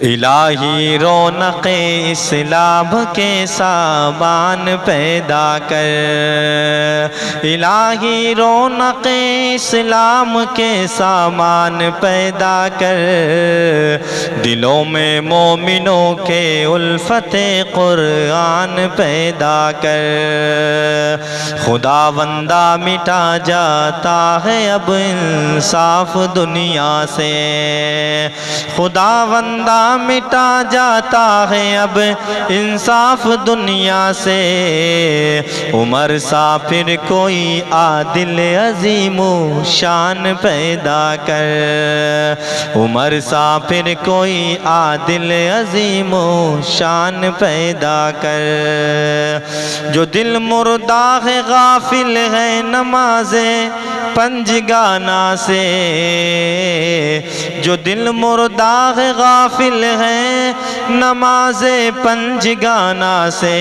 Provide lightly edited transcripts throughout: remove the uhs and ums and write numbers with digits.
الہی رونق اسلام کے سامان پیدا کر، الہی رونق اسلام کے سامان پیدا کر، دلوں میں مومنوں کے الفت قرآن پیدا کر۔ خداوندہ مٹا جاتا ہے اب انصاف دنیا سے، خداوندہ مٹا جاتا ہے اب انصاف دنیا سے، عمر سا پھر کوئی عادل عظیم و شان پیدا کر، عمر سا پھر کوئی عادل عظیم و شان پیدا کر، جو دل مردہ ہے غافل ہے نماز پنجگانہ سے، جو دل مردہ ہے غافل ہے نماز پنجگانہ سے،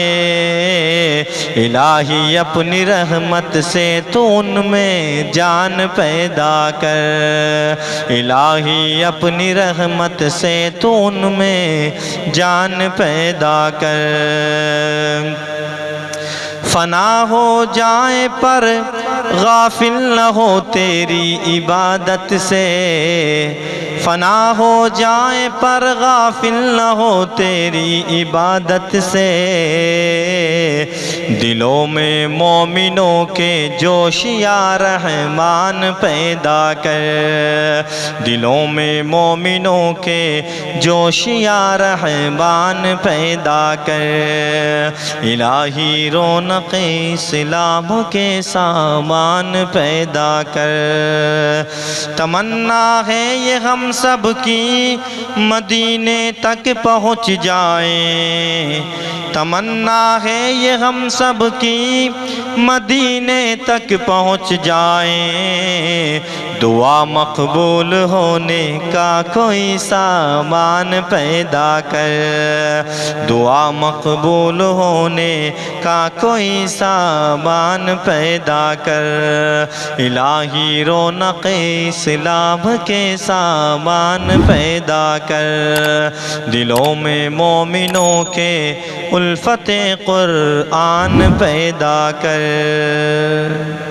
الہی اپنی رحمت سے تو ان میں جان پیدا کر، الہی اپنی رحمت سے تو ان میں جان پیدا کر۔ فنا ہو جائیں پر غافل نہ ہو تیری عبادت سے، فنا ہو جائیں پر غافل نہ ہو تیری عبادت سے، دلوں میں مومنوں کے جوش یا رحمان پیدا کر، دلوں میں مومنوں کے جوش یا رحمان پیدا کر، الہی رونق اسلام کے سامان پیدا کر۔ تمنا ہے یہ ہم سب کی مدینے تک پہنچ جائیں، تمنا ہے یہ ہم سب کی مدینے تک پہنچ جائیں، دعا مقبول ہونے کا کوئی سامان پیدا کر، دعا مقبول ہونے کا کوئی سامان پیدا کر، الہی رونق اسلام کے سامان پیدا کر، دلوں میں مومنوں کے الفت قرآن پیدا کر۔